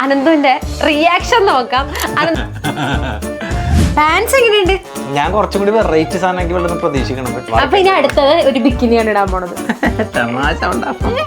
അനന്തുവിന്റെ reaction നോക്കാം. Pants എങ്ങനെയുണ്ട്? ഞാൻ കുറച്ചും കൂടി വെറൈറ്റി സാധനമൊക്കെ വല്ലതും പ്രതീക്ഷിക്കണം. അപ്പൊ ഇനി അടുത്തത് ഒരു ബിക്കിനിയാണ് ഇടാൻ പോണത്. തമാശ ഉണ്ടാക്കും.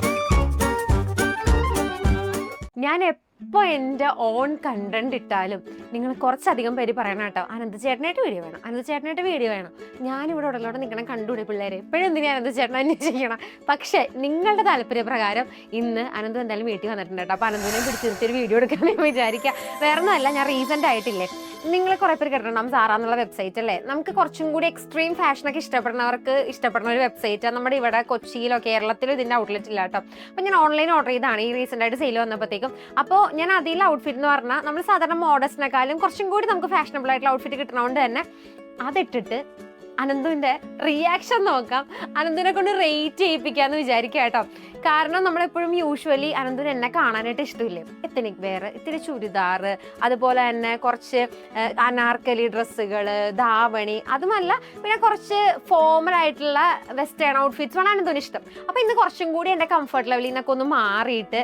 ഞാൻ എപ്പോൾ എൻ്റെ ഓൺ കണ്ടന്റ് ഇട്ടാലും നിങ്ങൾ കുറച്ചധികം പേര് പറയണം കേട്ടോ, അനന്ത് ചേട്ടനായിട്ട് വീഡിയോ വേണം, അനന്ത് ചേട്ടനായിട്ട് വീഡിയോ വേണം. ഞാനിവിടെ ഉടലോടെ നിൽക്കണം, കണ്ടുകൂടെ പിള്ളേരെ എപ്പോഴും എന്തിനാ അനന്ത് ചേട്ടൻ അന്വേഷിക്കണം. പക്ഷേ നിങ്ങളുടെ താല്പര്യപ്രകാരം ഇന്ന് അനന്ത് എന്തായാലും വീട്ടിൽ വന്നിട്ടുണ്ട് കേട്ടോ. അപ്പോൾ അനന്തിനെ പിടിച്ച് നിർത്തിയൊരു വീഡിയോ എടുക്കാമെന്ന് വിചാരിക്കുക. വേറെ ഒന്നുമല്ല, ഞാൻ റീസെൻ്റ് ആയിട്ടില്ലേ, നിങ്ങൾ കുറേ പേര് കേട്ടിട്ടുണ്ടാകും സാറാ എന്നുള്ള വെബ്സൈറ്റ് അല്ലേ. നമുക്ക് കുറച്ചും കൂടി എക്സ്ട്രീം ഫാഷനൊക്കെ ഇഷ്ടപ്പെടുന്നവർക്ക് ഇഷ്ടപ്പെടുന്ന ഒരു വെബ്സൈറ്റാണ്. നമ്മുടെ ഇവിടെ കൊച്ചിയിലോ കേരളത്തിലോ ഇതിൻ്റെ ഔട്ട്ലെറ്റ് ഇല്ല കേട്ടോ. അപ്പോൾ ഞാൻ ഓൺലൈൻ ഓർഡർ ചെയ്താണ് ഈ റീസെൻ്റ് ആയിട്ട് സെയിൽ വന്നപ്പോഴത്തേക്കും. അപ്പോൾ ഞാൻ അതിൽ ഔട്ട്ഫിറ്റ് എന്ന് പറഞ്ഞാൽ നമ്മൾ സാധാരണ മോഡൽസിനെക്കാളും കുറച്ചും കൂടി നമുക്ക് ഫാഷനബിൾ ആയിട്ടുള്ള ഔട്ട്ഫിറ്റ് കിട്ടണതുകൊണ്ട് തന്നെ അതിട്ടിട്ട് അനന്തുവിൻ്റെ റിയാക്ഷൻ നോക്കാം, അനന്തുവിനെ കൊണ്ട് റേറ്റ് ചെയ്യിപ്പിക്കാമെന്ന് വിചാരിക്കുക കേട്ടോ. കാരണം നമ്മളെപ്പോഴും യൂഷ്വലി അനന്തുവിന് എന്നെ കാണാനായിട്ട് ഇഷ്ടമില്ലേ, എത്തനിക് വെയർ, ഇത്തിരി ചുരിദാർ, അതുപോലെ തന്നെ കുറച്ച് അനാർക്കലി ഡ്രസ്സുകൾ, ധാവണി, അതുമല്ല പിന്നെ കുറച്ച് ഫോമൽ ആയിട്ടുള്ള വെസ്റ്റേൺ ഔട്ട്ഫിറ്റ്സാണ് അനന്തുവിന് ഇഷ്ടം. അപ്പോൾ ഇന്ന് കുറച്ചും കൂടി എൻ്റെ കംഫർട്ട് ലെവലിൽ നിന്നൊക്കെ ഒന്ന് മാറിയിട്ട്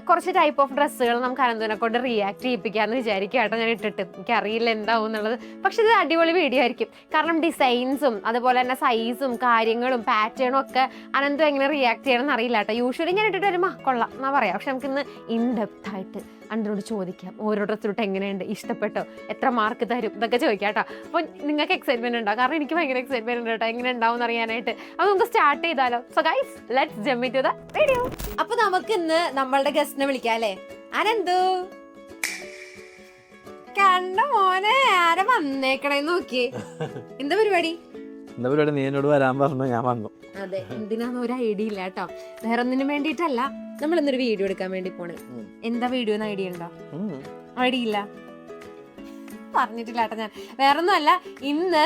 കുറച്ച് ടൈപ്പ് ഓഫ് ഡ്രസ്സുകൾ നമുക്ക് അനന്തുവിനെ കൊണ്ട് റിയാക്ട് ചെയ്യിപ്പിക്കാമെന്ന് വിചാരിക്കുക കേട്ടോ. ഞാൻ ഇട്ടിട്ട് എനിക്കറിയില്ല എന്താവും എന്നുള്ളത്, പക്ഷെ ഇത് അടിപൊളി വീഡിയോ ആയിരിക്കും. കാരണം ഡിസൈൻസും അതുപോലെ തന്നെ സൈസും കാര്യങ്ങളും പാറ്റേണും ഒക്കെ അനന്തു എങ്ങനെ റിയാക്ട് ചെയ്യണമെന്ന് അറിയില്ല കേട്ടോ. യൂഷ്വലി ഞാൻ ഇട്ടിട്ട് വരുമ്പോൾ കൊള്ളാം എന്നാ പറയാം. പക്ഷെ നമുക്കിന്ന് ഇൻഡെപ്ത് ആയിട്ട് അനന്തിനോട് ചോദിക്കാം, ഓരോ ഡ്രസ്സിലോട്ട് എങ്ങനെയുണ്ട്, ഇഷ്ടപ്പെട്ടോ, എത്ര മാർക്ക് തരും, ഇതൊക്കെ ചോദിക്കാം കേട്ടോ. അപ്പോൾ നിങ്ങൾക്ക് എക്സൈറ്റ്മെന്റ് ഉണ്ടോ? കാരണം എനിക്ക് ഭയങ്കര എക്സൈറ്റ്മെന്റ് ഉണ്ട് കേട്ടോ, എങ്ങനെ ഉണ്ടാവും എന്ന് അറിയാനായിട്ട്. അപ്പോൾ നമുക്ക് സ്റ്റാർട്ട് ചെയ്താലോ. So guys, let's jump into the video. അപ്പോൾ നമുക്ക് ഇന്ന് നമ്മളുടെ ഗസ്റ്റിനെ വിളിക്കാം അല്ലേ. അനന്തു കണ്ട മോനെ, ആരെ വന്നേക്കണേന്ന് നോക്കിയേ. എന്താ പരിപാടി? എന്താ പരിപാടി? നീ എന്നോട് വരാൻ പറഞ്ഞു, ഞാൻ വന്നു. അതെ, എന്തിനാന്ന് ഒരു ഐഡിയ ഇല്ല കേട്ടോ. വേറെ ഒന്നിനും വേണ്ടിയിട്ടല്ല, നമ്മൾ ഇന്നൊരു വീഡിയോ എടുക്കാൻ വേണ്ടി പോണേ. എന്താ വീഡിയോ എന്ന് ഐഡിയ ഉണ്ടോ? ഐഡിയ ഇല്ല, പറഞ്ഞിട്ടില്ല കേട്ടോ. ഞാൻ വേറൊന്നും അല്ല, ഇന്ന്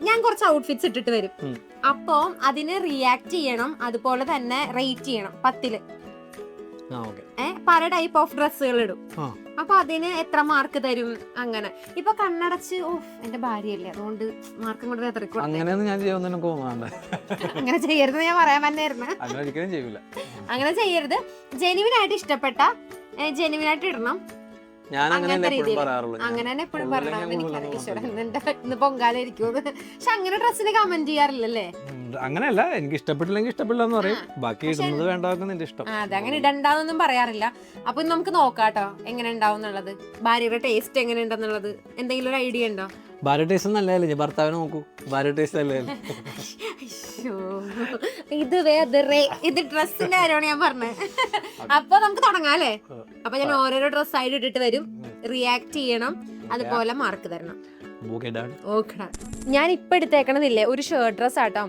ഞാൻ കുറച്ച് ഔട്ട്ഫിറ്റ്സ് ഇട്ടിട്ട് വരും. അപ്പൊ അതിന് റിയാക്ട് ചെയ്യണം, അതുപോലെ തന്നെ റേറ്റ് ചെയ്യണം 10. പല ടൈപ്പ് ഓഫ് ഡ്രസ്സുകൾ ഇടും. അപ്പൊ അതിന് എത്ര മാർക്ക് തരും അങ്ങനെ. ഇപ്പൊ കണ്ണടച്ച് എന്റെ ഭാര്യയല്ലേ, അതുകൊണ്ട് മാർക്കും കൊണ്ട് എത്രക്കും അങ്ങനെ ചെയ്യരുത് ഞാൻ പറയാൻ തന്നെയായിരുന്നു. അങ്ങനെ ചെയ്യരുത്. ജെനുവിൻ ആയിട്ട് ഇഷ്ടപ്പെട്ട ജെനുവിൻ ആയിട്ട് ഇടണം. അങ്ങനത്തെ രീതിയിൽ അങ്ങനെ തന്നെ എപ്പോഴും പറയണം. ഇന്ന് പൊങ്കാലായിരിക്കും. പക്ഷെ അങ്ങനെ ഡ്രസ്സിന് കമന്റ് ചെയ്യാറില്ലല്ലേ? അങ്ങനെയല്ല, എനിക്ക് ഇഷ്ടപ്പെട്ടില്ലെങ്കിൽ ഇഷ്ടപ്പെടില്ല എന്ന് പറയും, ബാക്കി ഇടുന്നത് വേണ്ടതൊക്കെ നിന്റെ ഇഷ്ടം. അതെ, അങ്ങനെ ഇടണ്ടെന്നൊന്നും പറയാറില്ല. അപ്പൊ നമുക്ക് നോക്കാട്ടോ എങ്ങനെ ഉണ്ടാവും എന്നുള്ളത്, ഭാര്യയുടെ ടേസ്റ്റ് എങ്ങനെ ഉണ്ടെന്നുള്ളത്. എന്തെങ്കിലും ഒരു ഐഡിയ ഉണ്ടോ? ഭാര്യ ടേസ്റ്റ് നല്ലതല്ലേ? ഭർത്താവിനെ നോക്കൂ, ഭാര്യ ടേസ്റ്റ് അല്ലേ? ഇത് ഡ്രസ്സിന്റെ കാര്യമാണ് ഞാൻ പറഞ്ഞത്. അപ്പൊ നമുക്ക് തുടങ്ങാം അല്ലേ? അപ്പൊ ഞാൻ ഓരോരോ ഡ്രസ് ആയിട്ട് ഇട്ടിട്ട് വരും, റിയാക്ട് ചെയ്യണം, അതുപോലെ മാർക്ക് തരണം. ഞാൻ ഇപ്പൊ എടുത്തേക്കണതില്ലേ ഒരു ഷർട്ട് ഡ്രസ് ആട്ടോ.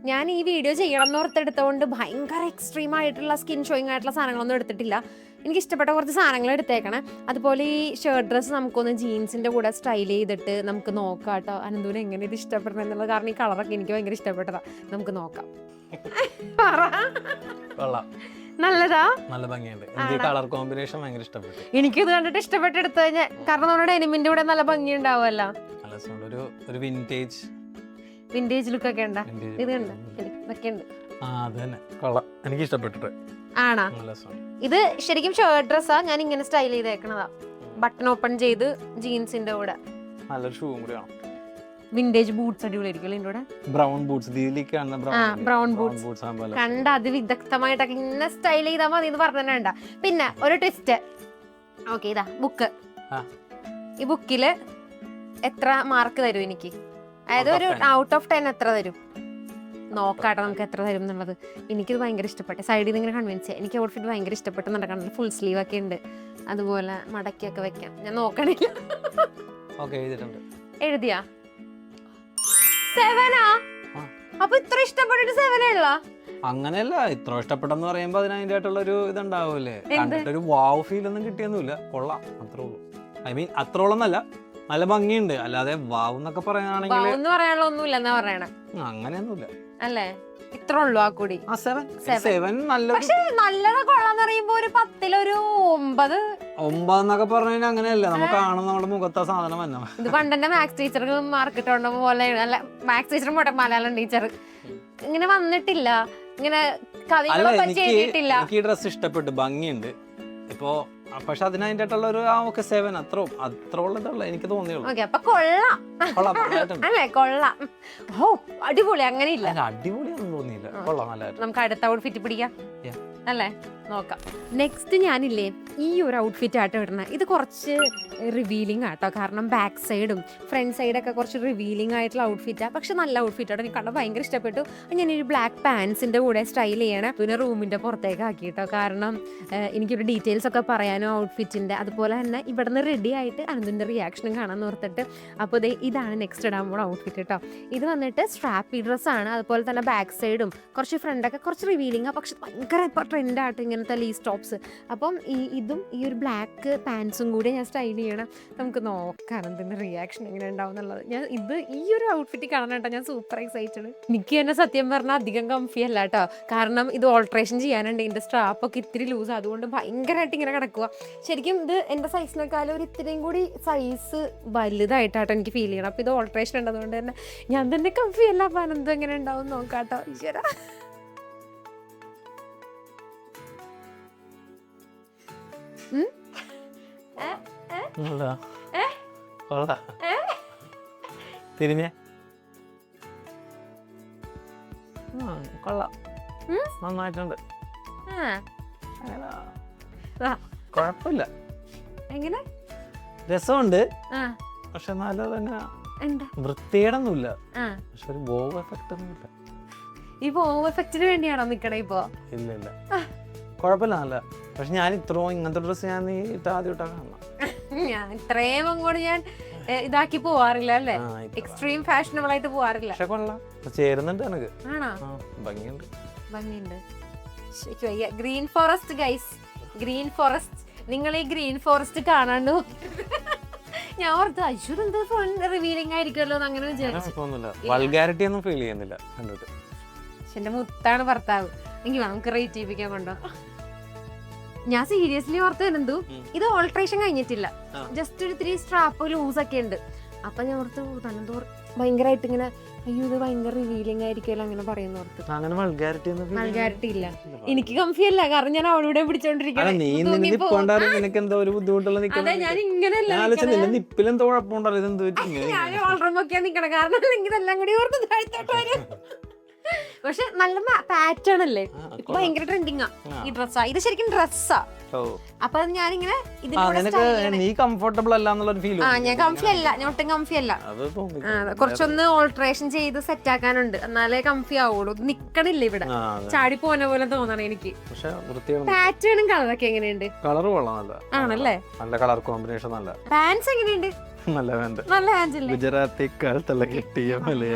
ഞാൻ ഈ വീഡിയോ ചെയ്യണം എന്ന് ഓർത്തെടുത്തോണ്ട് ഭയങ്കര എക്സ്ട്രീം ആയിട്ടുള്ള സ്കിൻ ഷോയിങ് ആയിട്ടുള്ള സാധനങ്ങളൊന്നും എടുത്തിട്ടില്ല. എനിക്ക് ഇഷ്ടപ്പെട്ട കുറച്ച് സാധനങ്ങൾ എടുത്തേക്കണം. അതുപോലെ ഈ ഷർട്ട് ഡ്രസ്സ് നമുക്കൊന്ന് ജീൻസിന്റെ കൂടെ സ്റ്റൈൽ ചെയ്തിട്ട് നമുക്ക് നോക്കാം കേട്ടോ. അനന്തുവിന് എങ്ങനെ ഇത് ഇഷ്ടപ്പെടണം എന്നുള്ളത്. കാരണം ഈ കളറൊക്കെ എനിക്ക് ഭയങ്കര ഇഷ്ടപ്പെട്ടതാ. നമുക്ക് നോക്കാം. നല്ലതാ, നല്ല ഭംഗിയുണ്ട്. എനിക്ക് കളർ കോമ്പിനേഷൻ ഭയങ്കര ഇഷ്ടപ്പെട്ടു. എനിക്കിത് കണ്ടിട്ട് ഇഷ്ടപ്പെട്ടെടുത്തു കഴിഞ്ഞാൽ, കാരണം നമ്മുടെ ഡെനിമിന്റെ കൂടെ നല്ല ഭംഗി ഉണ്ടാവുമല്ലോ. ഒരു വിന്റേജ് ലുക്ക് ഒക്കെ ഉണ്ട്. ഇത് ഉണ്ട്, ഇതൊക്കെ ഉണ്ട്. എനിക്ക് ഇഷ്ടപ്പെട്ടിട്ട് ആണോ? ഇത് ശരിക്കും ഷർട്ട് ഡ്രസ്സാ. ഞാൻ ഇങ്ങനെ സ്റ്റൈൽ ചെയ്തേക്കണതാ, ബട്ടൺ ഓപ്പൺ ചെയ്ത് ജീൻസിന്റെ കൂടെ. നല്ലൊരു ഷൂ കൂടിയാണ്. വിന്റേജ് ബൂട്ട്സ് അടിപൊളിയായിരിക്കും ഇതിന്റെ കൂടെ. ബ്രൗൺ ബൂട്ട്സ് കണ്ട അത് വിദഗ്ധമായിട്ടൊക്കെ ഇങ്ങനെ സ്റ്റൈൽ ചെയ്താൽ മതി എന്ന് പറഞ്ഞു തന്നെ. പിന്നെ ഒരു ട്വിസ്റ്റ്. ഓക്കെ, ഇതാ ബുക്ക്. ഈ ബുക്കില് എത്ര മാർക്ക് തരും എനിക്ക്? അതായത് ഒരു ഔട്ട് ഓഫ് 10 എത്ര തരും നോക്കാട്ടോ, നമുക്ക് എത്ര തരും എന്നുള്ളത്. എനിക്കിത് ഭയങ്കര ഇഷ്ടപ്പെട്ടു. സൈഡിൽ നിന്ന് ഇങ്ങനെ കൺവിൻസ് ചെയ്യാം. എനിക്ക് ഔട്ട്ഫിറ്റ് ഭയങ്കര ഇഷ്ടപ്പെട്ടെന്നുണ്ട്. കാരണം ഫുൾ സ്ലീവ് ഒക്കെ ഉണ്ട്, അതുപോലെ മടക്കിയൊക്കെ വെക്കാം. ഞാൻ നോക്കണില്ല. എഴുതിയാ 7? അപ്പൊ ഇത്ര ഇഷ്ടപ്പെട്ടിട്ട് 7 ഉള്ള? അങ്ങനെയല്ല, ഇത്ര ഇഷ്ടപ്പെട്ടെന്ന് പറയുമ്പോ അതിനായിട്ടുള്ള ഒരു ഇതുണ്ടാവൂലേ. കണ്ടിട്ടൊരു വാവ് ഫീൽ ഒന്നും കിട്ടിയൊന്നുമില്ല. കൊള്ളാം, അത്രേ ഉള്ളൂ. ഐ മീൻ അത്രോളന്നല്ല, നല്ല ഭംഗിയുണ്ട്. അല്ലാതെ വാവ് എന്നൊക്കെ പറയാനാണെങ്കിൽ അങ്ങനെയൊന്നുമില്ല അല്ലേ. ഇത്ര ഉള്ളു ആ കൂടി. നല്ലത് കൊള്ളാന്ന് പറയുമ്പോ ഒരു 10-ഒരു 9 എന്നൊക്കെ പറഞ്ഞാൽ അങ്ങനെയല്ല. നമുക്ക് കാണും നമ്മുടെ മുഖത്തെ സാധനം തന്നെ. ഇത് പണ്ടെന്റെ മാത്സ് ടീച്ചർക്ക് മാർക്ക് ഇട്ടുണ്ടോ പോലെ. അല്ല, മാത്സ് ടീച്ചറും പോട്ടെ, മലയാളം ടീച്ചർ ഇങ്ങനെ വന്നിട്ടില്ല, ഇങ്ങനെ കവികളൊക്കെ ചെയ്തിട്ടില്ല. എനിക്ക് ഈ ഡ്രസ് ഇഷ്ടപ്പെട്ടു, ഭംഗിയുണ്ട്. ഇപ്പോ പക്ഷെ അതിനായിട്ടുള്ള ഒരു 7 അത്ര ഉള്ളതുള്ള എനിക്ക് തോന്നിയുള്ളൂ. ഓക്കെ, അപ്പൊ കൊള്ളാം കൊള്ളാം, നല്ലതായിട്ടുണ്ട്. അല്ലേ? കൊള്ളാം. ഓ അടിപൊളി. അങ്ങനെ ഇല്ല, അടിപൊളിയൊന്നും തോന്നിയില്ല, കൊള്ളാം, നല്ലതായിട്ട്. നമുക്ക് അടുത്ത ഔട്ട്ഫിറ്റ് പിടിക്കാം Yeah. അല്ലേ? നോക്കാം. നെക്സ്റ്റ് ഞാനില്ലേ ഈ ഒരു ഔട്ട്ഫിറ്റ് ആട്ടോ ഇടണേ. ഇത് കുറച്ച് റിവീലിംഗ് ആട്ടോ, കാരണം ബാക്ക് സൈഡും ഫ്രണ്ട് സൈഡൊക്കെ കുറച്ച് റിവീലിംഗ് ആയിട്ടുള്ള ഔട്ട്ഫിറ്റാണ്. പക്ഷെ നല്ല ഔട്ട്ഫിറ്റ് ആട്ടോ, എനിക്ക് കണ്ടാൽ ഭയങ്കര ഇഷ്ടപ്പെട്ടു. ഞാനൊരു ബ്ലാക്ക് പാൻസിൻ്റെ കൂടെ സ്റ്റൈൽ ചെയ്യണം. പിന്നെ റൂമിൻ്റെ പുറത്തേക്ക് ആക്കിയിട്ടോ, കാരണം എനിക്കൊരു ഡീറ്റെയിൽസ് ഒക്കെ പറയാനോ ഔട്ട്ഫിറ്റിൻ്റെ. അതുപോലെ തന്നെ ഇവിടെ നിന്ന് റെഡി ആയിട്ട് അനന്തിൻ്റെ റിയാക്ഷനും കാണാൻ ഓർത്തിട്ട്. അപ്പോൾ ഇതാണ് നെക്സ്റ്റ് ഇടാൻ പോകുന്ന ഔട്ട്ഫിറ്റ് കേട്ടോ. ഇത് വന്നിട്ട് സ്ട്രാപ്പി ഡ്രസ്സാണ്. അതുപോലെ തന്നെ ബാക്ക് സൈഡും കുറച്ച് ഫ്രണ്ടൊക്കെ കുറച്ച് റിവീലിംഗ്, പക്ഷെ ഭയങ്കര ഇപ്പോൾ ട്രെൻഡായിട്ട് ഇങ്ങനത്തെ ലീസ് ടോപ്സ്. അപ്പം ഇതും ഈ ഒരു ബ്ലാക്ക് പാൻസും കൂടി ഞാൻ സ്റ്റൈൽ ചെയ്യണം. നമുക്ക് നോക്കാം അനന്തിൻ്റെ റിയാക്ഷൻ എങ്ങനെ ഉണ്ടാവും എന്നുള്ളത്. ഈ ഒരു ഔട്ട്ഫിറ്റ് കാണാനായിട്ടോ ഞാൻ സൂപ്പർ എക്സൈറ്റഡ്. എനിക്ക് തന്നെ സത്യം പറഞ്ഞാൽ അധികം കംഫി അല്ല കേട്ടോ, കാരണം ഇത് ഓൾട്രേഷൻ ചെയ്യാനുണ്ട്. ഇതിൻ്റെ സ്ട്രാപ്പൊക്കെ ഇത്തിരി ലൂസ്, അതുകൊണ്ട് ഭയങ്കരമായിട്ട് ഇങ്ങനെ കിടക്കുക. ശരിക്കും ഇത് എൻ്റെ സൈസിനേക്കാളും ഒരു ഇത്രയും കൂടി സൈസ് വലുതായിട്ടാട്ടോ എനിക്ക് ഫീൽ ചെയ്യണം. അപ്പോൾ ഇത് ഓൾട്രേഷൻ ഉണ്ട്, അതുകൊണ്ട് തന്നെ ഞാൻ തന്നെ കംഫി അല്ല. അപ്പം അനന്ത് എങ്ങനെ ഉണ്ടാവും നോക്കാട്ടോ. ഈശ്വര, തിരിഞ്ഞേ കൊള്ളാം, നന്നായിട്ടുണ്ട്, കുഴപ്പമില്ല, എങ്ങനെ രസമുണ്ട്. പക്ഷെ നല്ല തന്നെ വൃത്തികേടൊന്നുമില്ല, ആ പക്ഷെ ഒരു ബോവ് എഫക്റ്റ് ഒന്നുമില്ല. ഈ ബോവ് എഫക്റ്റിന് വേണ്ടിയാണോ നിക്കണേ ഇപ്പോ? ഇല്ല, കുഴപ്പമില്ല, നല്ല. പക്ഷെ ഞാൻ ഇങ്ങനത്തെ ഡ്രസ്സ് ഞാൻ ആദ്യമായിട്ടാ കാണണം. ഞാൻ ഇത്രയും അങ്ങോട്ട് ഞാൻ ഇതാക്കി പോവാറില്ല അല്ലേ, എക്സ്ട്രീം ഫാഷനബിൾ ആയിട്ട് പോവാറില്ല. പക്ഷെ കൊള്ളാം, ചേരുന്നുണ്ട് എനിക്ക്. ആണോ? ഭംഗിയുണ്ട്. Green forest guys, green forest. നിങ്ങൾ ഈ ഗ്രീൻ ഫോറസ്റ്റ് കാണാണ്ടോ? ഞാൻ ഓർത്ത് അശ്വത് എന്താ റിവീലിംഗ് ആയിരിക്കുമല്ലോ എന്ന് അങ്ങനെ വിചാരിച്ചു. വൾഗാരിറ്റി ഒന്നും ഫീൽ ചെയ്യുന്നില്ല കണ്ടിട്ട്. എന്റെ മുത്താണ് ഭർത്താവ്. എനിക്ക് നമുക്ക് റേറ്റ് ചെയ്യിപ്പിക്കാൻ കൊണ്ടോ? ഞാൻ സീരിയസ്ലി ഓർത്ത് എന്തു ഇത് ഓൾട്രേഷൻ കഴിഞ്ഞിട്ടില്ല, ജസ്റ്റ് ഒരു 3 സ്ട്രാപ്പ് ലൂസ് ഒക്കെ ഉണ്ട്. അപ്പൊ ഞാൻ ഓർത്ത് തന്നെന്തോ ഭയങ്കരമായിട്ട് ഇങ്ങനെ അയ്യോ ഇത് ഭയങ്കര റിവീലിംഗ് ആയിരിക്കുമല്ലോ അങ്ങനെ പറയുന്ന ഓർത്ത്. അങ്ങനെ വൾഗാരിറ്റി ഇല്ല, എനിക്ക് കംഫി അല്ല, കാരണം ഞാൻ അവളൂടെ പിടിച്ചോണ്ടിരിക്കണം. അതെ, ഞാൻ ഇങ്ങനെയല്ല, ഞാൻ ഓൾറെഡി നോക്കിയാ നിക്കണം, കാരണം അല്ലെങ്കിൽ എല്ലാം കൂടി ഓർത്ത് താഴ്ത്തോട്ട് വരും. പക്ഷെ നല്ല പാറ്റേൺ അല്ലേ, ഭയങ്കര ട്രെൻഡിങ്ങാ ഈ ഡ്രസ്സാ. ഇത് ശരിക്കും ഡ്രസ്സാ. അപ്പൊ ഞാനിങ്ങനെ നീ കംഫർട്ടബിൾ അല്ല എന്നുള്ളൊരു ഫീൽ. ഞാൻ കംഫി അല്ല, ഞാൻ ഒട്ടും കംഫി അല്ല. കുറച്ചൊന്ന് ഓൾട്രേഷൻ ചെയ്ത് സെറ്റ് ആക്കാനുണ്ട്, എന്നാലേ കംഫി ആവുള്ളൂ. നിക്കണില്ല ഇവിടെ, ചാടി പോന പോലെ തോന്നണം എനിക്ക്. പാറ്റേണും കളറൊക്കെ എങ്ങനെയുണ്ട്? കളർ കൊള്ളാം, ആണല്ലേ, നല്ല കളർ കോമ്പിനേഷൻ, നല്ല. പാൻസ് എങ്ങനെയുണ്ട്? നല്ല പാൻസ് അല്ലേ? ഗുജറാത്തേക്കാൾ തല കെട്ടിയ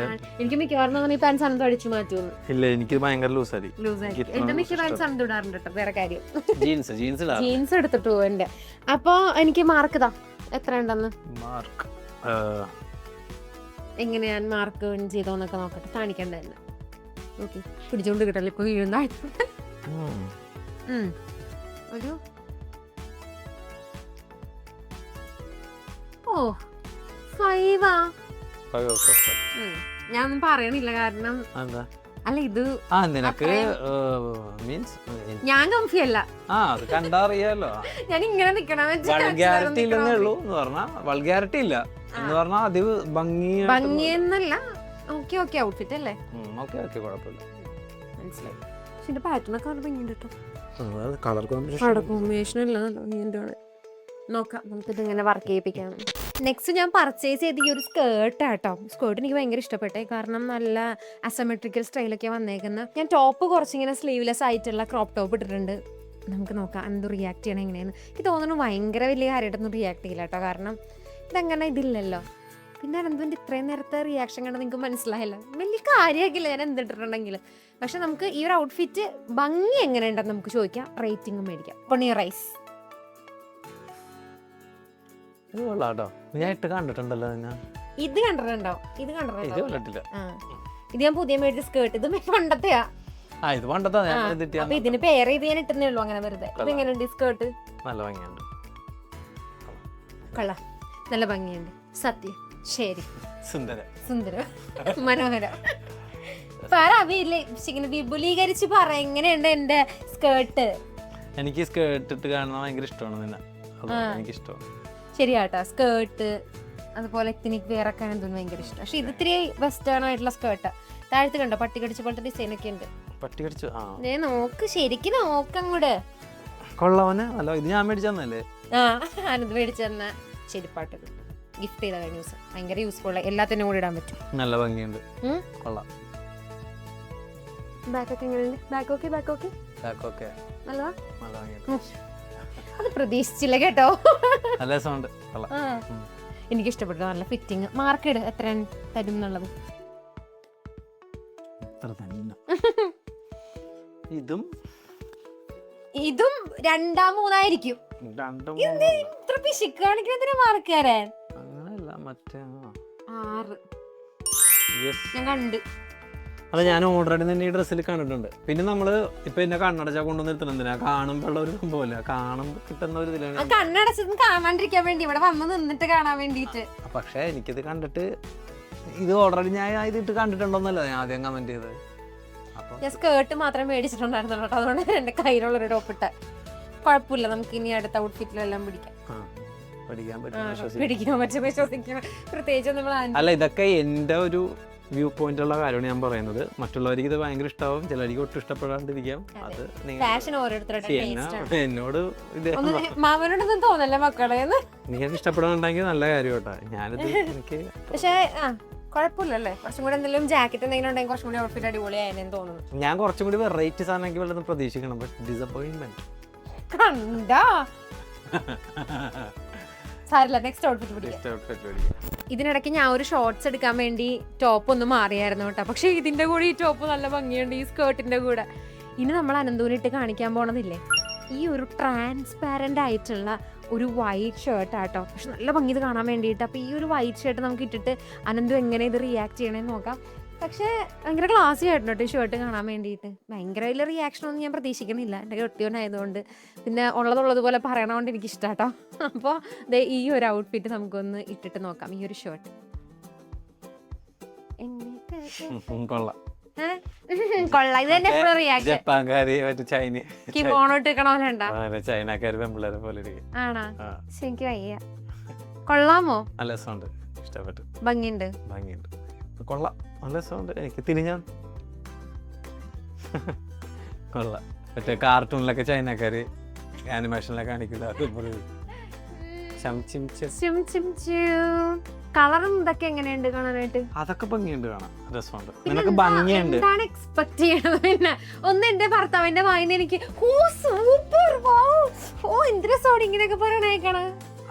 എനിക്ക് മിക്കവാറും ഈ പാൻസ് അനന്ത് അടിച്ചു മാറ്റുന്നു. ഇല്ല, എനിക്ക് ഭയങ്കര ലൂസായി. എന്റെ മിക്ക പാൻസ് അനന്ത് ഇടാറുണ്ട് കേട്ടോ, വേറെ കാര്യം. ജീൻസ് എടുത്തിട്ട് പോകും എന്റെ. അപ്പൊ എനിക്ക് മാർക്ക് താ, എത്ര ഉണ്ടെന്ന് മാർക്ക് എങ്ങനെ ഞാൻ മാർക്ക് വിൻ ചെയ്തോന്നൊക്കെ നോക്കട്ടെ, കാണിക്കണ്ട തന്നെ. ഓക്കെ, പിടിച്ചോണ്ട് കിട്ടല്ലോ ഇപ്പൊ വീഴുന്ന ഒരു 5. ഞാനൊന്നും പറയണില്ല, കാരണം അല്ല ഇത് ഞാൻ കംഫി അല്ല. കണ്ടറിയാലോ, ഞാൻ ഇങ്ങനെ നിക്കണം. വൾഗാരിറ്റി ഇല്ലെന്നേ ഉള്ളൂ എന്ന് പറഞ്ഞാ, വൾഗാരിറ്റി ഇല്ല എന്ന് പറഞ്ഞാ അത് ഭംഗിയെന്നല്ല. ഓക്കെ ഔട്ട്ഫിറ്റ് അല്ലേ, കുഴപ്പമില്ല, മനസ്സിലായി. പക്ഷെ പാറ്റേൺ ഒക്കെ ഭംഗിയുണ്ട് കേട്ടോ, കളർ കോമ്പിനേഷൻ അല്ല, നല്ല നോക്കാം. നമുക്കിത് ഇങ്ങനെ വർക്ക് ചെയ്യിപ്പിക്കാം. നെക്സ്റ്റ് ഞാൻ പർച്ചേസ് ചെയ്ത ഈ ഒരു സ്കേർട്ടാട്ടോ. സ്കേർട്ട് എനിക്ക് ഭയങ്കര ഇഷ്ടപ്പെട്ടെ, കാരണം നല്ല അസമെട്രിക്കൽ സ്റ്റൈലൊക്കെ വന്നേക്കുന്ന. ഞാൻ ടോപ്പ് കുറച്ചിങ്ങനെ സ്ലീവ്ലെസ് ആയിട്ടുള്ള ക്രോപ്പ് ടോപ്പ് ഇട്ടിട്ടുണ്ട്. നമുക്ക് നോക്കാം എന്ത് റിയാക്ട് ചെയ്യണം എങ്ങനെയാണ്. എനിക്ക് തോന്നുന്നു ഭയങ്കര വലിയ കാര്യമായിട്ടൊന്നും റിയാക്ട് ചെയ്യില്ല കേട്ടോ, കാരണം ഇതങ്ങനെ ഇതില്ലല്ലോ. പിന്നെ അനന്തുവിൻ്റെ ഇത്രയും നേരത്തെ റിയാക്ഷൻ കണ്ട് നിങ്ങൾക്ക് മനസ്സിലായല്ലോ, വലിയ കാര്യമാക്കില്ല ഞാൻ എന്തിട്ടിട്ടുണ്ടെങ്കിലും. പക്ഷെ നമുക്ക് ഈ ഒരു ഔട്ട്ഫിറ്റ് ഭംഗി എങ്ങനെയുണ്ടെന്ന് നമുക്ക് ചോദിക്കാം, റേറ്റിംഗും മേടിക്കാം. പൊണി റൈസ് ഇത് കൊള്ളാട്ടോ, ഞാൻ കണ്ടിട്ടുണ്ടല്ലോ. ഇത് കണ്ടിട്ടുണ്ടോ? ഇത് കണ്ടിട്ടില്ല. ഇത് ഞാൻ പുതിയ മേടിച്ച സ്കേർട്ട്, ഇത് പണ്ടത്തെയാ. അപ്പൊ ഇതിന് പേര് ഇത് ഞാൻ ഇട്ടുന്നേ ഉള്ളൂ അങ്ങനെ വെറുതെ. ഇത് എങ്ങനെയുണ്ട് സ്കേർട്ട്? നല്ല ഭംഗിയുണ്ട്, കൊള്ളാം, നല്ല ഭംഗിയുണ്ട് സത്യം. ശരി, സുന്ദരം മനോഹരം. വിപുലീകരിച്ച് പറ, എങ്ങനെയുണ്ട് എന്റെ സ്കേർട്ട്? എനിക്ക് സ്കേർട്ട് ഇട്ട് കാണുന്നത് ഭയങ്കര ഇഷ്ടമാണ് നിന്നെ. എനിക്ക് ഇഷ്ടമാണ്. ശരിയാട്ടോ, സ്കേർട്ട് അതുപോലെ എത്നിക് വെയർ ഒക്കെ അനന്തുവിന് ഭയങ്കര ഇഷ്ടം. പക്ഷെ ഇത് ഇത്തിരി വെസ്റ്റേൺ ആയിട്ടുള്ള സ്കേർട്ടാ. താഴത്ത് കണ്ടോ പട്ടി കടിച്ച പോലത്തെ ഡിസൈൻ ഒക്കെ ഉണ്ട്. പട്ടി കടിച്ചു. നോക്ക്, ശരിക്കും നോക്കങ്ങൂടെ. കൊള്ളവനെ അല്ല, ഇത് ഞാൻ മേടിച്ചല്ലേ. അനന്ത് മേടിച്ചു തന്ന ചെരുപ്പാട്ട് ഗിഫ്റ്റ് ചെയ്ത കഴിഞ്ഞ ദിവസം. ഭയങ്കര യൂസ്ഫുൾ, എല്ലാത്തിനും കൂടി ഇടാൻ പറ്റും. നല്ല ഭംഗിയുണ്ട്, കൊള്ളാം. ബാക്കൊക്കെ എങ്ങനെയുണ്ട്? ബാക്കൊക്കെ നല്ലതാ. നല്ല ഭംഗിയുണ്ട്. അത് പ്രതീക്ഷിച്ചില്ല കേട്ടോ. നല്ല രസമുണ്ട്, കൊള്ളാം. എനിക്ക് ഇഷ്ടപ്പെട്ടു, നല്ല ഫിറ്റിങ്. മാർക്കിട് എത്ര തരും എന്നുള്ളത്. ഇതും ഇതും 2-3 ഇത്ര പിശുക്ക് കാണിക്കുന്ന മാർക്ക് തരാൻ. അങ്ങനെയല്ല, മറ്റേ 6 ഞാൻ കണ്ട്. അത് ഞാൻ ഓൾറെഡി തന്നെ ഈ ഡ്രസ്സിൽ കണ്ടിട്ടുണ്ട്. പിന്നെ നമ്മള് ഇപ്പൊ എന്നെ കണ്ണടച്ചാ കൊണ്ടുവന്നിരുത്തണം. എന്തിനാ? കാണുമ്പോഴുള്ള ഒരു സംഭവമില്ല, കാണുമ്പോ കിട്ടുന്ന ഒരു ഇതിലാണ്. കണ്ണടച്ചത് കാണാണ്ടിരിക്കാൻ വേണ്ടി, ഇവിടെ വന്ന് നിന്നിട്ട് കാണാൻ വേണ്ടിട്ട്. പക്ഷെ എനിക്കിത് കണ്ടിട്ട് ഇത് ഓൾറെഡി ഞാൻ ഇതിട്ട് കണ്ടിട്ടുണ്ടോന്നല്ല ഞാൻ ആദ്യം കമന്റ് ചെയ്തത്. ഞാൻ സ്കേർട്ട് മാത്രം മേടിച്ചിട്ടുണ്ടായിരുന്നല്ലോ, അതുകൊണ്ട് എന്റെ കയ്യിലുള്ളൊരു ടോപ്പിട്ട. കുഴപ്പമില്ല, നമുക്ക് ഇനി അടുത്ത ഔട്ട്ഫിറ്റിലെല്ലാം പിടിക്കാൻ പറ്റും, വിശ്വസിക്കണം. പ്രത്യേകിച്ച് നമ്മൾ അല്ല, ഇതൊക്കെ എന്റെ ഒരു വ്യൂ പോയിന്റ് ഉള്ള കാര്യമാണ് ഞാൻ പറയുന്നത്. മറ്റുള്ളവർക്ക് ഇത് ഭയങ്കര ഇഷ്ടമാവും, ചിലർക്ക് ഒട്ടും ഇഷ്ടപ്പെടാണ്ടിരിക്കാം. അത് ഫാഷൻ ഓരോരുത്തരുടെ എന്നോട് മാമനോടൊന്നും തോന്നല്ല മക്കളെ. നിങ്ങൾക്ക് ഇഷ്ടപ്പെടുന്നുണ്ടെങ്കിൽ നല്ല കാര്യം കേട്ടോ. ഞാനിത് എനിക്ക് പക്ഷേ കുഴപ്പമില്ലല്ലേ, കുറച്ചും കൂടെ എന്തെങ്കിലും ജാക്കറ്റ് എന്തെങ്കിലും ഉണ്ടെങ്കിൽ കുറച്ചും കൂടി ഔട്ട്ഫിറ്റ് അടിപൊളിയായെന്ന് തോന്നുന്നു. ഞാൻ കുറച്ചും കൂടി വെറൈറ്റി സാധനങ്ങൾ വല്ലതും പ്രതീക്ഷിക്കണം. ബട്ട് ഡിസപ്പോയിന്റ്മെന്റ് കണ്ടാ സാരില്ല. നെക്സ്റ്റ് ഔട്ട്ഫിറ്റ് പിടിക്കാം. ഇതിനിടയ്ക്ക് ഞാൻ ഒരു ഷോർട്സ് എടുക്കാൻ വേണ്ടി ടോപ്പ് ഒന്ന് മാറിയായിരുന്നു കേട്ടോ. പക്ഷെ ഇതിന്റെ കൂടെ ഈ ടോപ്പ് നല്ല ഭംഗിയുണ്ട്, ഈ സ്കേർട്ടിന്റെ കൂടെ. ഇനി നമ്മൾ അനന്തൂരിട്ട് കാണിക്കാൻ പോണതില്ലേ, ഈ ഒരു ട്രാൻസ്പാരന്റ് ആയിട്ടുള്ള ഒരു വൈറ്റ് ഷർട്ട് ആട്ടോ. പക്ഷെ നല്ല ഭംഗി ഇത് കാണാൻ വേണ്ടിയിട്ട്. അപ്പോൾ ഈ ഒരു വൈറ്റ് ഷർട്ട് നമുക്ക് ഇട്ടിട്ട് അനന്തു എങ്ങനെ ഇത് റിയാക്ട് ചെയ്യണമെന്ന് നോക്കാം. പക്ഷേ ഭയങ്കര ക്ലാസ്സി ആയിരുന്നു കേട്ടോ ഈ ഷർട്ട് കാണാൻ വേണ്ടിയിട്ട്. ഭയങ്കര വലിയ റിയാക്ഷനൊന്നും ഞാൻ പ്രതീക്ഷിക്കുന്നില്ല, എൻ്റെ കെട്ടിയോനായതുകൊണ്ട്. പിന്നെ ഉള്ളതുപോലെ പറയണതുകൊണ്ട് എനിക്ക് ഇഷ്ടം കേട്ടോ. അപ്പോൾ ഈ ഒരു ഔട്ട്ഫിറ്റ് നമുക്കൊന്ന് ഇട്ടിട്ട് നോക്കാം. ഈ ഒരു ഷർട്ട് കൊള്ളാം. കൊള്ളാം. ഇത് തന്നെ എപ്പോഴും റിയാക്ട് ചൈനക്കാര് പെമ്പിള്ളേരെ പോലെ ആണോ? എനിക്ക് വയ്യ. കൊള്ളാമോ? നല്ല രസമുണ്ട്, ഇഷ്ടപ്പെട്ടു. ഭംഗിയുണ്ട്, കൊള്ളാം, നല്ല രസമുണ്ട്. എനിക്ക് തിരിഞ്ഞാൻ കൊള്ളാം. മറ്റേ കാർട്ടൂണിലൊക്കെ ചൈനക്കാര് ആനിമേഷനിലൊക്കെ കാണിക്കില്ല. കളറും ഇതൊക്കെ എങ്ങനെയുണ്ട് കാണാനായിട്ട്? അതൊക്കെ ഭംഗിയുണ്ട്, കാണാൻ രസമുണ്ട്. നിനക്ക് ഭംഗിയുണ്ട്. എന്താണ് എക്സ്പെക്ട് ചെയ്യണത്? പിന്നെ ഒന്ന് എന്റെ ഭർത്താവിന്റെ വായിന്ന് എനിക്ക് സൂപ്പർ എന്ത് രസമാണ് ഇങ്ങനെയൊക്കെ പറയണേക്കാണ്.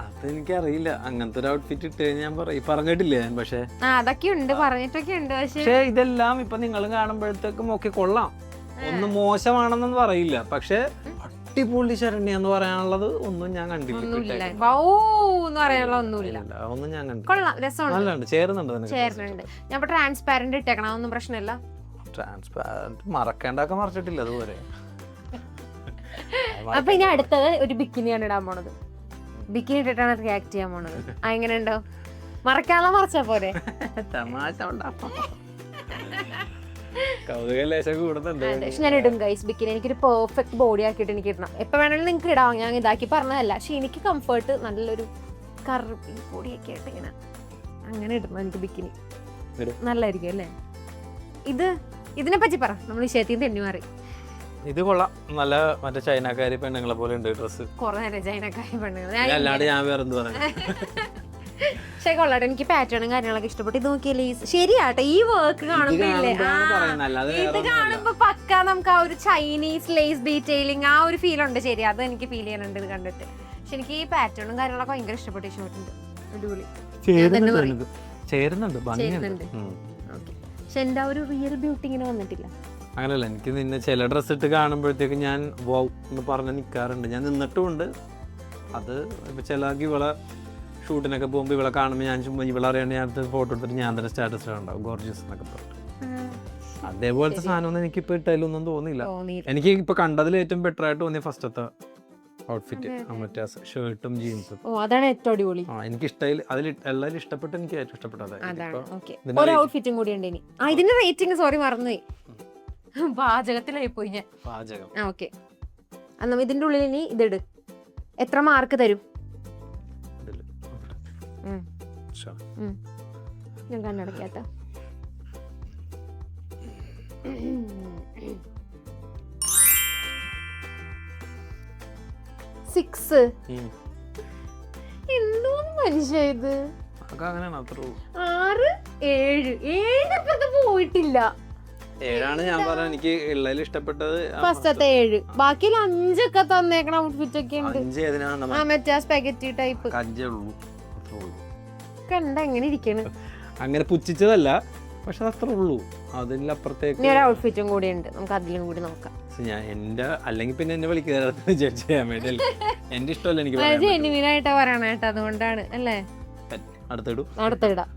അതെനിക്കറിയില്ല, അങ്ങനത്തെ ഒരു ഔട്ട്ഫിറ്റ് ഇട്ട് ഞാൻ പറഞ്ഞിട്ടില്ലേ ഞാൻ. പക്ഷെ അതൊക്കെ ഉണ്ട്, പറഞ്ഞിട്ടൊക്കെ ഉണ്ട്. പക്ഷെ ഇതെല്ലാം ഇപ്പൊ നിങ്ങൾ കാണുമ്പോഴത്തേക്കും ഒക്കെ കൊള്ളാം, ഒന്നും മോശമാണെന്നൊന്നും പറയില്ല. പക്ഷെ അടിപൊളി ശരണ്യ എന്ന് പറയാനുള്ളത് ഒന്നും ഞാൻ കണ്ടില്ല. ഒന്നും ഞാൻ കണ്ടില്ല. കൊള്ളാം, രസമുണ്ട്, ചേരുന്നുണ്ട്. ഞാൻ ട്രാൻസ്പാരന്റ് ഇട്ടേക്കണം, ഒന്നും പ്രശ്നമില്ല. ട്രാൻസ്പാരന്റ് മറക്കേണ്ടൊക്കെ മറച്ചിട്ടില്ല അതുപോലെ. അപ്പൊ ഇനി അടുത്തത് ഒരു ബിക്കിനിയാണ് ഇടാൻ പോണത്. ബിക്കിനി ഇട്ടിട്ടാണ് റിയാക്ട് ചെയ്യാൻ പോണത്. എങ്ങനെയുണ്ടോ? മറക്കാനുള്ള മറച്ചാ പോരെ? തമാശ കൂടുന്നുണ്ട്. ഞാൻ ഇടും ഗൈസ് ബിക്കിനി. എനിക്കൊരു പെർഫെക്റ്റ് ബോഡി ആക്കിയിട്ട് എനിക്ക് ഇടണം. എപ്പൊ വേണമെങ്കിലും നിങ്ങൾക്ക് ഇടാം, ഞാൻ ഇതാക്കി പറഞ്ഞതല്ല. പക്ഷെ എനിക്ക് കംഫർട്ട് നല്ലൊരു കറുപ്പ് ബോഡിയൊക്കെ ആയിട്ട് ഇങ്ങനെ അങ്ങനെ ഇടണം എനിക്ക് ബിക്കിനി. നല്ലായിരിക്കും അല്ലേ? ഇതിനെ പറ്റി പറ, നമ്മൾ വിഷയത്തിൽ തെന്നി മാറി. ഇത് കൊള്ളാം, നല്ല മറ്റേ ചൈനക്കാരി പെണ്ണുങ്ങളെ പോലെ ഉണ്ട് ഡ്രസ്. കുറെ നേരം ചൈനക്കാരി പെണ്ണുങ്ങൾ. ഞാൻ വേറെ എന്ത് പറഞ്ഞു. പക്ഷെ കൊള്ളാട്ടെ, എനിക്ക് പാറ്റേണും കാര്യങ്ങളൊക്കെ ഇഷ്ടപ്പെട്ടു. ഇത് നോക്കിയല്ലേ, ശരിയാട്ടെ. ഈ വർക്ക് കാണുമ്പോഴേ ഇത് കാണുമ്പോ പക്ക നമുക്ക് ആ ഒരു ചൈനീസ് ലേസ് ഡീറ്റെയിലിംഗ് ആ ഒരു ഫീൽ ഉണ്ട്. ശരി, അത് എനിക്ക് ഫീൽ ചെയ്യാനുണ്ട് ഇത് കണ്ടിട്ട്. പക്ഷെ എനിക്ക് ഈ പാറ്റേണും കാര്യങ്ങളൊക്കെ ഭയങ്കര ഇഷ്ടപ്പെട്ടു. ഇഷ്ടപ്പെട്ടുണ്ട്, അടിപൊളി ചേരുന്നുണ്ട്. പക്ഷെ എന്റെ ഒരു റിയൽ ബ്യൂട്ടി ഇങ്ങനെ വന്നിട്ടില്ല. അങ്ങനെയല്ല, എനിക്ക് നിന്നെ ചില ഡ്രസ്സ് ഇട്ട് കാണുമ്പോഴത്തേക്ക് ഞാൻ വൗ എന്ന് പറഞ്ഞ് നിൽക്കാറുണ്ട്. ഞാൻ നിന്നിട്ടുമുണ്ട്. അത് ഇപ്പൊ ചില ഇവളെ ഷൂട്ടിനൊക്കെ പോകുമ്പോൾ ഇവളെ കാണുമ്പോൾ ഞാൻ ചുമ്മാ ഇവളെ അറിയാണ്ട് ഞാൻ ഫോട്ടോ എടുത്തിട്ട് ഞാൻ തന്നെ സ്റ്റാറ്റസിലുണ്ടാവും ഗോർജിയസ് എന്നൊക്കെ പറഞ്ഞിട്ട്. അതേപോലത്തെ സാധനമൊന്നും എനിക്കിപ്പോൾ ഇട്ടാലൊന്നും തോന്നിയില്ല. എനിക്ക് ഇപ്പൊ കണ്ടതിൽ ഏറ്റവും ബെറ്റർ ആയിട്ട് തോന്നിയ ഫസ്റ്റത്തെ ഔട്ട്ഫിറ്റ്, മറ്റേ ഷർട്ടും ജീൻസും. അതാണ് ഏറ്റവും അടിപൊളി. എനിക്ക് ഇഷ്ടമായി, അതിൽ എല്ലാവരും ഇഷ്ടപ്പെട്ട് എനിക്ക് ഏറ്റവും ഇഷ്ടപ്പെട്ടത്. ഒരു ഔട്ട്ഫിറ്റും കൂടി ഉണ്ട് ഇനി. ഇതിന്റെ റേറ്റിംഗ് സോറി മറന്നുപോയി, പാചകത്തിലായി പോയി ഞാൻ. പാചകം ഓക്കെ, എന്നാ ഇതിന്റെ ഉള്ളിൽ ഇനി ഇതിട്. എത്ര മാർക്ക് തരും? ഞാൻ കണ്ണടക്കാത്ത 6 എന്തോന്ന് മനുഷ്യ ഇത് 6 7 7 പോയിട്ടില്ല. 7 ഞാൻ പറഞ്ഞ എനിക്ക് ഉള്ളതിൽ ഇഷ്ടപ്പെട്ടത് ഫസ്റ്റത്തെ 7 ബാക്കി 5 ഒക്കെ തന്നേക്കണ ഔട്ട്ഫിറ്റ് ഒക്കെ ഉണ്ട്. 5 ഏതിനാ മറ്റേ സ്പാഗറ്റി ടൈപ്പ് കണ്ട എങ്ങനെ ഇരിക്കണ്. അങ്ങനെ പുച്ഛിച്ചതല്ല, പക്ഷെ അത്രേ ഉള്ളൂ. അതിലപ്പുറത്തേക്ക് ഒരു ഔട്ട്ഫിറ്റും കൂടി ഉണ്ട്, നമുക്ക് അതിലും കൂടി നോക്കാം. ഞാൻ എന്റെ അല്ലെങ്കിൽ പിന്നെ എന്നെ വിളിക്കുന്നത് ജഡ്ജ് ചെയ്യാൻ വേണ്ടി എന്റെ ഇഷ്ടമല്ല എനിക്ക് ജെന്യുവിനായിട്ടാ പറയണേട്ടോ, അതുകൊണ്ടാണ് അല്ലേ. അടുത്തിടാം.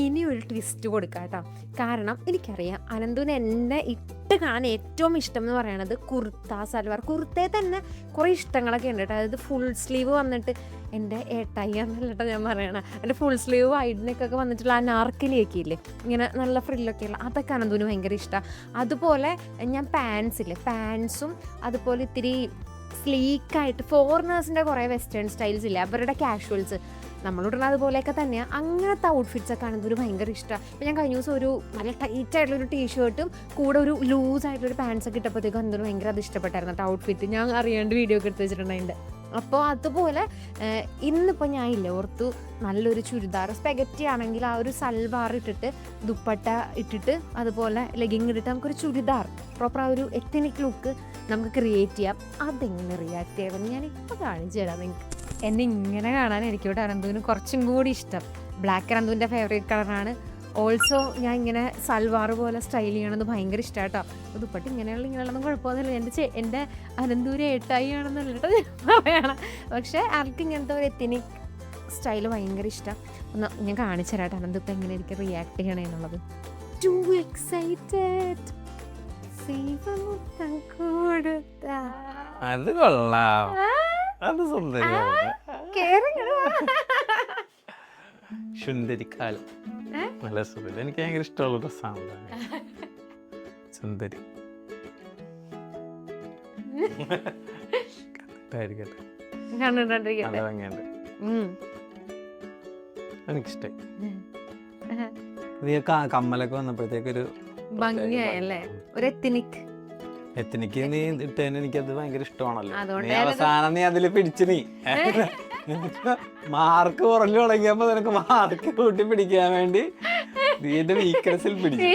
ഇനി ഒരു ട്വിസ്റ്റ് കൊടുക്കാട്ടോ, കാരണം എനിക്കറിയാം അനന്തുവിന് എന്നെ ഇട്ട് കാണാൻ ഏറ്റവും ഇഷ്ടം എന്ന് പറയുന്നത് കുർത്ത സൽവാർ. കുർത്തയെ തന്നെ കുറേ ഇഷ്ടങ്ങളൊക്കെ ഉണ്ട് കേട്ടോ. അതായത് ഫുൾ സ്ലീവ് വന്നിട്ട് എൻ്റെ ഏട്ടായി എന്നല്ലട്ടോ ഞാൻ പറയണ, എൻ്റെ ഫുൾ സ്ലീവ് വൈഡിനൊക്കെ വന്നിട്ടുള്ള ആ നാർക്കലിയൊക്കെ ഇല്ലേ, ഇങ്ങനെ നല്ല ഫ്രില്ലൊക്കെ ഉള്ള അതൊക്കെ അനന്തുവിന് ഭയങ്കര ഇഷ്ടമാണ്. അതുപോലെ ഞാൻ പാൻസും അതുപോലെ ഇത്തിരി സ്ലീക്കായിട്ട് ഫോറിനേഴ്സിൻ്റെ കുറേ വെസ്റ്റേൺ സ്റ്റൈൽസ് ഇല്ലേ, അവരുടെ കാഷ്വൽസ് നമ്മളിടുന്ന അതുപോലെയൊക്കെ തന്നെയാണ്. അങ്ങനത്തെ ഔട്ട്ഫിറ്റ്സ് ഒക്കെ ആണെങ്കിൽ ഒരു ഭയങ്കര ഇഷ്ടമാണ്. ഇപ്പോൾ ഞാൻ കഴിഞ്ഞ ദിവസം ഒരു നല്ല ടൈറ്റ് ആയിട്ടുള്ളൊരു ടീഷർട്ടും കൂടെ ഒരു ലൂസായിട്ടുള്ളൊരു പാൻസൊക്കെ ഇട്ടപ്പോഴത്തേക്കും എന്തൊരു ഭയങ്കര അത് ഇഷ്ടപ്പെട്ടായിരുന്നു കേട്ടോ ഔട്ട്ഫിറ്റ്. ഞാൻ അറിയാണ്ട് വീഡിയോ ഒക്കെ എടുത്ത് വെച്ചിട്ടുണ്ടായിട്ട്. അപ്പോൾ അതുപോലെ ഇന്നിപ്പോൾ ഞാൻ ഇല്ല ഓർത്തു നല്ലൊരു ചുരിദാർ സ്പെഗറ്റി ആണെങ്കിൽ ആ ഒരു സൽവാർ ഇട്ടിട്ട് ദുപ്പട്ട ഇട്ടിട്ട് അതുപോലെ ലെഗിങ് ഇട്ടിട്ട് നമുക്കൊരു ചുരിദാർ പ്രോപ്പർ ആ ഒരു എത്തനിക് ലുക്ക് നമുക്ക് ക്രിയേറ്റ് ചെയ്യാം. അതെങ്ങനെ റിയാക്ട് ചെയ്യണമെന്ന് ഞാനിപ്പോൾ കാണിച്ചു തരാം നിങ്ങൾക്ക്. എന്നെ ഇങ്ങനെ കാണാൻ എനിക്കിവിടെ അനന്തുവിന് കുറച്ചും കൂടി ഇഷ്ടം. ബ്ലാക്ക് അനന്തുവിൻ്റെ ഫേവറേറ്റ് കളറാണ്. ഓൾസോ ഞാൻ ഇങ്ങനെ സൽവാർ പോലെ സ്റ്റൈൽ ചെയ്യണമെന്ന് ഭയങ്കര ഇഷ്ടമാണ് കേട്ടോ. ദുപ്പട്ട ഇങ്ങനെയുള്ളതൊന്നും കുഴപ്പമൊന്നുമില്ല. എൻ്റെ അനന്തൂര് ഏട്ടായി ആണെന്നല്ല കേട്ടോ ഞാൻ പറയണം. പക്ഷേ ആൾക്ക് ഇങ്ങനത്തെ ഒരു എത്തനിക് സ്റ്റൈൽ ഭയങ്കര ഇഷ്ടം. ഒന്ന് ഞാൻ കാണിച്ചു തരാം കേട്ടോ അനന്ത് ഇപ്പം എങ്ങനെ എനിക്ക് റിയാക്ട് ചെയ്യണേ എന്നുള്ളത്. Too excited. അത് കൊള്ളാം, അത് സുന്ദരിക്കാലം നല്ല സുന്ദരി. എനിക്ക് ഭയങ്കര ഇഷ്ടമുള്ള ഡ്രസ്സാണ് സുന്ദരി. എനിക്കിഷ്ടായി. കമ്മലൊക്കെ വന്നപ്പോഴത്തേക്കൊരു ഭംഗിയായല്ലേ, ഒരു എത്തനിക് നീ ഇട്ടേന് എനിക്കത് ഭയങ്കര ഇഷ്ടമാണല്ലോ. നീ അവസാനം നീ അതില് പിടിച്ചു, നീ മാർക്ക് കുറഞ്ഞു തുടങ്ങിയപ്പോ നിനക്ക് മാർക്ക് കൂട്ടി പിടിക്കാൻ വേണ്ടി നീ എന്റെ വീക്ക്നെസ്സിൽ പിടിച്ചു.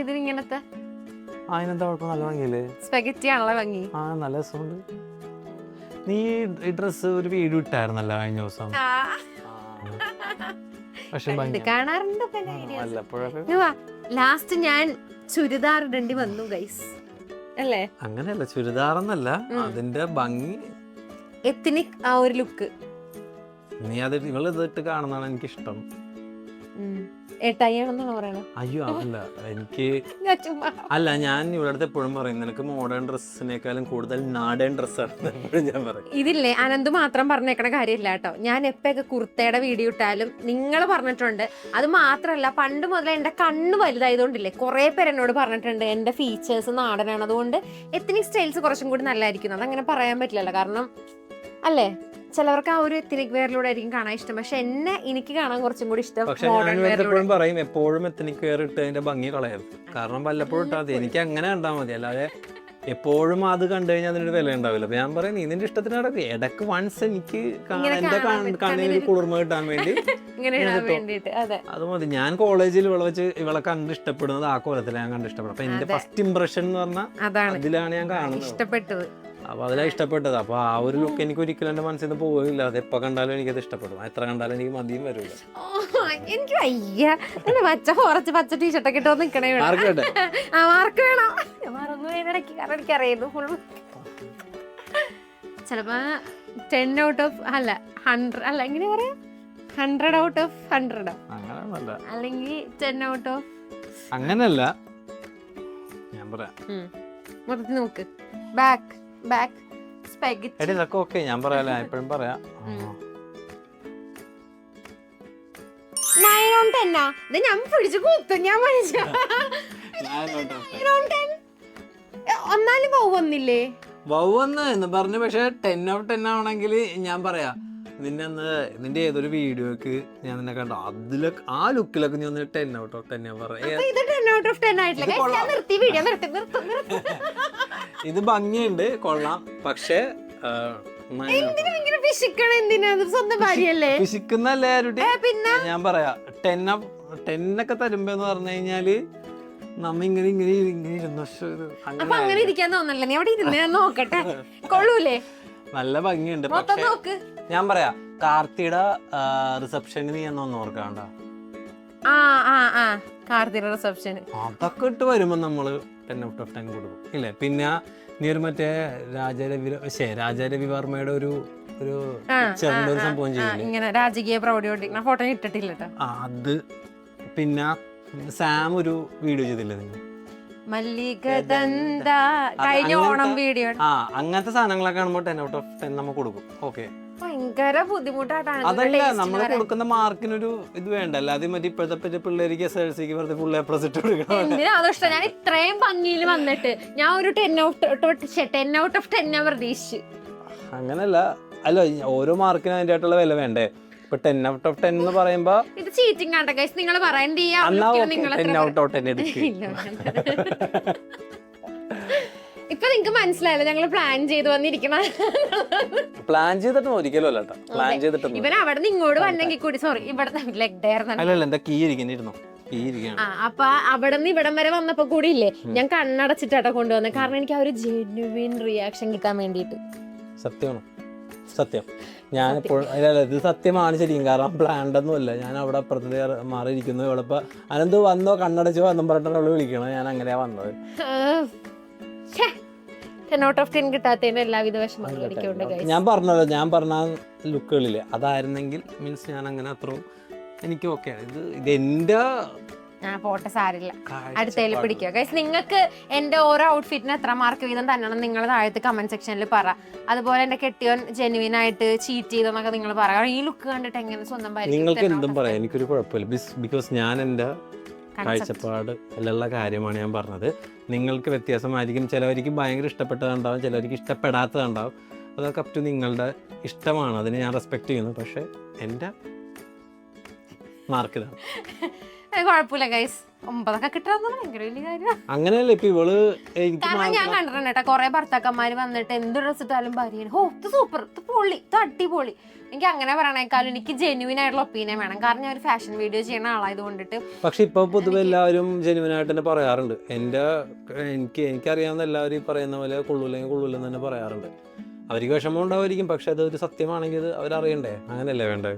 ഇതിനിങ്ങനത്തെ അതിനെന്താ കുഴപ്പം, നല്ല ഭംഗിയില്ലേ, സ്പെഗറ്റി ആണല്ലോ ഭംഗി. ആ നല്ല രസമുണ്ട്. നീ ഈ ഡ്രസ് ഒരു വീഡിയോ ഇട്ടായിരുന്നല്ലോ കഴിഞ്ഞ ദിവസം. ലാസ്റ്റ് ഞാൻ ചുരിദാർ ഇടേണ്ടി വന്നു ഗൈസ്, അല്ലേ? അങ്ങനെയല്ല, ചുരിദാറെന്നല്ല, അതിന്റെ ഭംഗി എത്തനിക് ആ ഒരു ലുക്ക്. നീ അത് ഇവള് ഇതിട്ട് കാണുന്നതാണ് എനിക്കിഷ്ടം. ഏട്ടായിയാണെന്നാണ് പറയണത്. അയ്യോ അല്ല, എനിക്ക് അല്ല, ഞാൻ ഇവിടെ അടുത്ത് എപ്പോഴും പറയും നിനക്ക് മോഡേൺ ഡ്രസ്സിനേക്കാളും കൂടുതൽ നാടൻ ഡ്രസ്സാണ് എപ്പോഴും ഞാൻ പറയും. ഇതില്ലേ അനന്ത് മാത്രം പറഞ്ഞേക്കണ കാര്യമില്ല കേട്ടോ. ഞാൻ എപ്പോഴൊക്കെ കുർത്തയുടെ വീഡിയോ ഇട്ടാലും നിങ്ങൾ പറഞ്ഞിട്ടുണ്ട്. അത് മാത്രമല്ല, പണ്ട് മുതലേ എൻ്റെ കണ്ണ് വലുതായതുകൊണ്ടില്ലേ കുറേ പേര് എന്നോട് പറഞ്ഞിട്ടുണ്ട് എൻ്റെ ഫീച്ചേഴ്സ് നാടനാണ്, അതുകൊണ്ട് എത്തനിക് സ്റ്റൈൽസ് കുറച്ചും കൂടി നല്ലതായിരിക്കും. അതങ്ങനെ പറയാൻ പറ്റില്ലല്ലോ, കാരണം അല്ലേ ചിലവർക്ക് ആ ഒരു എത്തനിക് വെയറിലൂടെ ആയിരിക്കും കാണാൻ ഇഷ്ടം. പക്ഷെ എനിക്ക് കാണാൻ കുറച്ചും കൂടി ഇഷ്ടം മോഡേൺ വെയർ. എപ്പോഴും പറയും എപ്പോഴും എത്തനിക് വെയർ ഇട്ട് അതിന്റെ ഭംഗി കളയരുത്, കാരണം വല്ലപ്പോഴും ഇട്ടാൽ മതി. എനിക്ക് അങ്ങനെ കണ്ടാൽ മതി, അല്ലാതെ എപ്പോഴും അത് കണ്ടു കഴിഞ്ഞാൽ അതിനൊരു വില ഉണ്ടാവില്ല. അപ്പൊ ഞാൻ പറയും നീ നിന്റെ ഇഷ്ടത്തിന് നടക്കും. ഇടക്ക് വൺസ് എനിക്ക് എന്റെ കണ്ണിന് കുളിർമ കിട്ടാൻ വേണ്ടി അത് മതി. ഞാൻ കോളേജിൽ ഇവളെ വെച്ച് ഇവളെ കണ്ട് ഇഷ്ടപ്പെടുന്നത് ആ കോലത്തിലാണ് ഞാൻ കണ്ട് ഇഷ്ടപ്പെടുന്നത്. അപ്പൊ എന്റെ ഫസ്റ്റ് ഇംപ്രഷൻ എന്ന് പറഞ്ഞാൽ അതിലാണ് ഞാൻ കാണുന്നത്, ഇഷ്ടപ്പെട്ടത്. അപ്പൊ അതിലാണ് ഇഷ്ടപ്പെട്ടത്. അപ്പൊ ആ ഒരു ലുക്ക് എനിക്ക് ഒരിക്കലും എന്റെ മനസ്സിൽ നിന്ന് പോവില്ല. അത് എപ്പോ കണ്ടാലും എനിക്കത് ഇഷ്ടപ്പെടും, എത്ര കണ്ടാലും എനിക്ക് മതിയും വരില്ല. എനിക്ക് വയ്യ പച്ച ടീഷർട്ടൊക്കെ ഇട്ടോ നിക്കണേ, മാർക്ക് വേണം. മറന്നുപോയതിടയ്ക്ക് കാരണം എനിക്കറിയുന്നു ഫുൾ. ചിലപ്പോ 10 out of അല്ല 100 അല്ല എങ്ങനെ പറയാ 100 out of 100 അല്ലെങ്കിൽ 10 out of അങ്ങനല്ല ഞാൻ പറയാം. മൊത്തത്തിൽ നോക്ക്. ബാക്ക് സ്പെഗറ്റി ഇതൊക്കെ ഓക്കെ, ഞാൻ പറയാലോ, എപ്പോഴും പറയാം. 9 on 10 ഇത് ഞാൻ പിടിച്ചു കൂത്തും. ഞാൻ ഒന്നാലും പോവൊന്നില്ലേ വൗന്ന് എന്ന് പറഞ്ഞു. പക്ഷെ 10 out of 10 ആവണമെങ്കിൽ ഞാൻ പറയാ, നിന്റെ ഏതൊരു വീഡിയോക്ക് ഞാൻ നിന്നെ കണ്ടോ, അതിലൊക്കെ ആ ലുക്കിലൊക്കെ നീ ഒന്ന് 10 out of 10 ഞാൻ പറയാം. ഇത് 10 out of 10 ആയിട്ടില്ല. Guys, ഞാൻ നിർത്തി വീഡിയോ നിർത്തി. ഇത് ഭംഗിയുണ്ട്, കൊള്ളാം. പക്ഷേ സ്വന്തം ഭാര്യയല്ലേ പിശിക്കുന്നല്ലേ പിന്നെ ഞാൻ പറയാ. 10 ഒക്കെ തരുമ്പോന്ന് പറഞ്ഞു കഴിഞ്ഞാല് നമ്മ ഇങ്ങനെ ഇങ്ങനെ ഇങ്ങനെ ഇരുന്നു. അപ്പൊ അങ്ങനെ ഇരിക്കാൻ തോന്നല്ലേ? നീ അവിടെ ഇരുന്ന് ഞാൻ നോക്കട്ടെ, കൊള്ളൂലേ? നല്ല ഭംഗിയുണ്ട്. മൊത്തം നോക്ക്. ഞാൻ പറയാ, കാർത്തിയുടെ റിസപ്ഷന് നീ എന്നൊന്നും ഓർക്കാണ്ട. കാർത്തിയുടെ റിസപ്ഷൻ അതൊക്കെ ഇട്ട് വരുമ്പോ നമ്മള് 10 out of 10 കൊടുക്കും ഇല്ലേ? പിന്നെ നീ ഒരു മറ്റേ രാജാരവി വർമ്മയുടെ ഒരു ചെറിയ ഒരു സംഭവം ചെയ്യില്ലേ, ഇങ്ങനെ രാജകീയ പ്രൗഢി ഫോട്ടോ ഇട്ടിട്ടില്ല കേട്ടോ. അത്. പിന്നെ സാം ഒരു വീഡിയോ ചെയ്തില്ലേ നിങ്ങൾ, കഴിഞ്ഞ ഓണം വീഡിയോ? അങ്ങനത്തെ സാധനങ്ങളൊക്കെ കാണുമ്പോൾ 10 out of 10 നമുക്ക് കൊടുക്കും. ഓക്കെ, ഭയങ്കര ബുദ്ധിമുട്ടായിട്ടാണ്. അതല്ല നമ്മൾ കൊടുക്കുന്ന മാർക്കിനൊരു ഇത് വേണ്ട. അല്ലാതെ മറ്റേ ഇപ്പോഴത്തെ പിള്ളേർക്ക് SLCക്ക് വെറുതെ ഫുൾ A+ ഇട്ട് കൊടുക്കണം. എന്തിനാ അതിഷ്ടം? ഞാൻ ഇത്രയും ഭംഗിയിൽ വന്നിട്ട് ഞാൻ ഒരു 10 out of 10 പ്രതീക്ഷിച്ചു. അങ്ങനല്ല, അല്ല ഓരോ മാർക്കിനും അതിൻ്റെ ആയിട്ടുള്ള വില വേണ്ടേ? ഇപ്പൊ 10 out of 10 എന്ന് പറയുമ്പോ ഇത് ചീറ്റിംഗ് ആണ് ഗൈസ്. നിങ്ങൾ പറയണ്ട 10 out of 10 എടുക്കും. ഇപ്പൊ നിങ്ങക്ക് മനസ്സിലായല്ലോ ഞങ്ങള് പ്ലാൻ ചെയ്ത് വന്നിരിക്കണ. പ്ലാൻ ചെയ്തിട്ട് ഒരിക്കലും അല്ല കേട്ടോ, പ്ലാൻ ചെയ്തിട്ട് ഇവൻ അവിടെ നിന്ന് ഇങ്ങോട്ട് വന്നെങ്കിൽ കൂടി സോറി ഇവിടെ ലെഗ് ഡേ അല്ലല്ല എന്താ കീ ഇരിക്കുന്നു. അപ്പൊ അവിടെ നിന്ന് ഇവിടം വരെ വന്നപ്പോ കൂടി ഇല്ലേ, ഞാൻ കണ്ണടച്ചിട്ടാട്ടോ കൊണ്ടുവന്നത്. കാരണം എനിക്ക് ആ ഒരു ജെന്യുവിൻ റിയാക്ഷൻ കിട്ടാൻ വേണ്ടിട്ട്. സത്യമാണ്, സത്യം. ഞാനിപ്പോൾ ഇത് സത്യമാണ് ശരിക്കും. കാരണം പ്ലാൻഡ് ഒന്നും അല്ല. ഞാൻ അവിടെ അപ്പുറത്തെ മാറിയിരിക്കുന്നു. ഇവിടെ ഇപ്പൊ അനന്ത് വന്നോ കണ്ണടച്ചോ എന്നും പറഞ്ഞിട്ട് അവള് വിളിക്കണം. ഞാൻ അങ്ങനെയാ വന്നത്. 10 out of 10 കിട്ടാത്തതിന്റെ എല്ലാവിധ വിഷമങ്ങളും എനിക്കുണ്ട്. ഞാൻ പറഞ്ഞല്ലോ, ഞാൻ പറഞ്ഞ ലുക്കുകളില്ലേ അതായിരുന്നെങ്കിൽ മീൻസ് ഞാൻ അങ്ങനെ അത്രയും എനിക്ക് ഓക്കെ. ഇത് എന്റെ പോട്ടെ, സാരില്ല, അടുത്തതിൽ പിടിക്കുക ഗൈസ്. നിങ്ങൾക്ക് എന്റെ ഓരോ ഔട്ട്ഫിറ്റിന് എത്ര മാർക്ക് വീതം തരണം നിങ്ങൾ താഴത്ത് കമന്റ് സെക്ഷനിൽ പറ. അതുപോലെ എന്റെ കെട്ടിയോൻ ജെന്യുവിൻ ആയിട്ട് ചീറ്റ് ചെയ്തെന്നൊക്കെ നിങ്ങൾ പറയാം. ഈ ലുക്ക് കണ്ടിട്ട് എങ്ങനെ സ്വന്തം നിങ്ങൾക്ക് എന്തും പറയാം, എനിക്കൊരു കുഴപ്പമില്ല. ബിക്കോസ് ഞാൻ എൻ്റെ കാഴ്ചപ്പാട് എല്ലാം കാര്യമാണ് ഞാൻ പറഞ്ഞത്. നിങ്ങൾക്ക് വ്യത്യാസമായിരിക്കും. ചിലവർക്ക് ഭയങ്കര ഇഷ്ടപ്പെട്ടതുണ്ടാവും, ചിലവർക്ക് ഇഷ്ടപ്പെടാത്തതുണ്ടാവും. അതൊക്കെ അപ് ടു നിങ്ങളുടെ ഇഷ്ടമാണ്. അതിന് ഞാൻ റെസ്പെക്ട് ചെയ്യുന്നു. പക്ഷെ എൻ്റെ മാർക്ക് ഇതാണ്. കുഴപ്പമില്ല ഗൈസ്, 9 കിട്ടാന്ന് ഭയങ്കര വലിയ കാര്യം. അങ്ങനെയല്ല ഇപ്പൊ ഇവള് കാരണം ഞാൻ കണ്ടിട്ടുണ്ട് കേട്ടോ കൊറേ ഭർത്താക്കന്മാര് വന്നിട്ട് എന്ത് ഡ്രസ് ഇട്ടാലും ഭാര്യ ഹോ ഇത് സൂപ്പർ, ഇത് പൊളി, ഇത് അടിപൊളി. എനിക്ക് അങ്ങനെ പറയണേക്കാളും എനിക്ക് ജെന്യുവിൻ ആയിട്ടുള്ള ഒപ്പീനിയൻ വേണം. കാരണം ഞാൻ ഒരു ഫാഷൻ വീഡിയോ ചെയ്യുന്ന ആളായത് കൊണ്ടിട്ട്. പക്ഷെ ഇപ്പൊ പൊതുവെ എല്ലാവരും ജെന്യുവിൻ ആയിട്ട് തന്നെ പറയാറുണ്ട്. എനിക്കറിയാവുന്ന എല്ലാവരും പറയുന്ന പോലെ കൊള്ളൂല്ലെങ്കിൽ കൊള്ളൂലെന്ന് തന്നെ പറയാറുണ്ട്. അവർക്ക് വിഷമം ഉണ്ടാവുമായിരിക്കും, പക്ഷെ അതൊരു സത്യമാണെങ്കിൽ അവരറിയണ്ടേ? അങ്ങനെയല്ലേ വേണ്ടത്?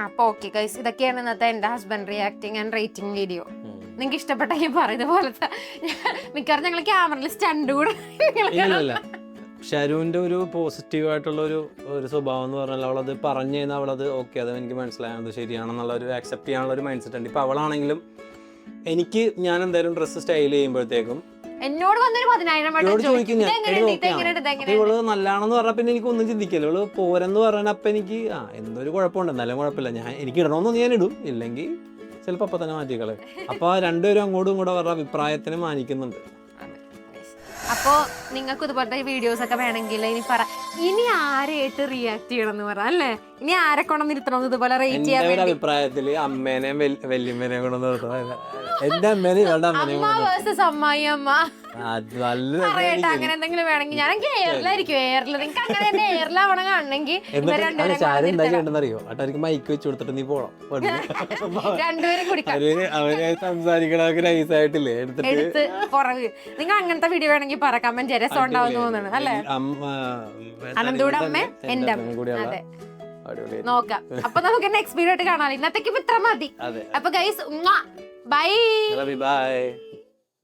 അപ്പൊ ഓക്കെ ഗൈസ്, ഇതൊക്കെയാണ് ഇന്നത്തെ എന്റെ husband reacting and rating video. നിങ്ങൾക്ക് ഇഷ്ടപ്പെട്ടെങ്കിൽ പറയുന്ന പോലത്തെ മിക്കവാറും ഞങ്ങൾ ക്യാമറയിൽ സ്റ്റണ്ട് കൂടെ. ഷാരൂന്റെ ഒരു പോസിറ്റീവായിട്ടുള്ള ഒരു സ്വഭാവം എന്ന് പറഞ്ഞാൽ അവളത് പറഞ്ഞു കഴിഞ്ഞാൽ അവളത് ഓക്കെ, അത് എനിക്ക് മനസ്സിലായത് ശരിയാണെന്നുള്ള ഒരു ആക്സെപ്റ്റ് ചെയ്യാനുള്ള ഒരു മൈൻഡ് സെറ്റ് ഉണ്ട്. ഇപ്പൊ അവളാണെങ്കിലും എനിക്ക് ഞാൻ എന്തായാലും ഡ്രസ്സ് സ്റ്റൈൽ ചെയ്യുമ്പോഴത്തേക്കും എന്നോട് വന്നൊരു 10,000 ചോദിക്കും ഞാൻ ഇവള് നല്ലതാണെന്ന് പറഞ്ഞാൽ പിന്നെ എനിക്ക് ഒന്നും ചിന്തിക്കില്ല. ഇവള് പോരെന്ന് പറഞ്ഞാൽ അപ്പൊ എനിക്ക് എന്തോ ഒരു കുഴപ്പമുണ്ട്, എന്നാലും കുഴപ്പമില്ല, എനിക്ക് ഇടണമെന്നൊന്നും ഞാൻ ഇടും, ഇല്ലെങ്കിൽ ചിലപ്പോൾ അപ്പം തന്നെ മാറ്റിക്കളെ. അപ്പൊ രണ്ടുപേരും അങ്ങോട്ടും കൂടെ അവരുടെ അഭിപ്രായത്തിന് മാനിക്കുന്നുണ്ട്. അപ്പോ നിങ്ങൾക്ക് ഇതുപോലത്തെ വീഡിയോസ് ഒക്കെ വേണമെങ്കിൽ ഇനി ആരെയായിട്ട് റിയാക്ട് ചെയ്യണം എന്ന് പറ അല്ലേ? ഇനി ആരെ കൊണ്ടൊന്നും ഇരുത്തണം ഇതുപോലെ റേറ്റ് ചെയ്യാൻ? അഭിപ്രായത്തില് അമ്മേനെയും വല്യമ്മേനെയും കൊണ്ടൊന്നും നിർത്തണം. എന്റെ അമ്മേനെ ഇവളുടെ അമ്മേനെയും അമ്മായി അമ്മ അങ്ങനെ എന്തെങ്കിലും വേണമെങ്കിൽ ഞാൻ എയറിലായിരിക്കും. എയറിൽ നിങ്ങൾക്ക് അങ്ങനെ എയറിലാവണം കാണണമെങ്കിൽ അറിയോ അട്ടാർക്ക് മൈക്ക് വെച്ച് കൊടുത്തിട്ട് നീ പോണം. രണ്ടുപേരും കൂടി അവരെ സംസാരിക്കണൊക്കെ നൈസായിട്ടില്ലേ എടുത്തിട്ട് പുറകെ. നിങ്ങൾ അങ്ങനത്തെ വീഡിയോ വേണമെങ്കിൽ പറ, കമന്റ് രസം ഉണ്ടാവും തോന്നുന്നു അല്ലേ? അനന്തൂടെ അമ്മ എന്റെ അമ്മ. അതെ, നോക്കാം. അപ്പൊ നമുക്ക് നെക്സ്റ്റ് വീഡിയോ ആയിട്ട് കാണാം. ഇന്നത്തേക്ക് ഇത്ര മതി. അപ്പൊ ഗൈസ് ബൈ.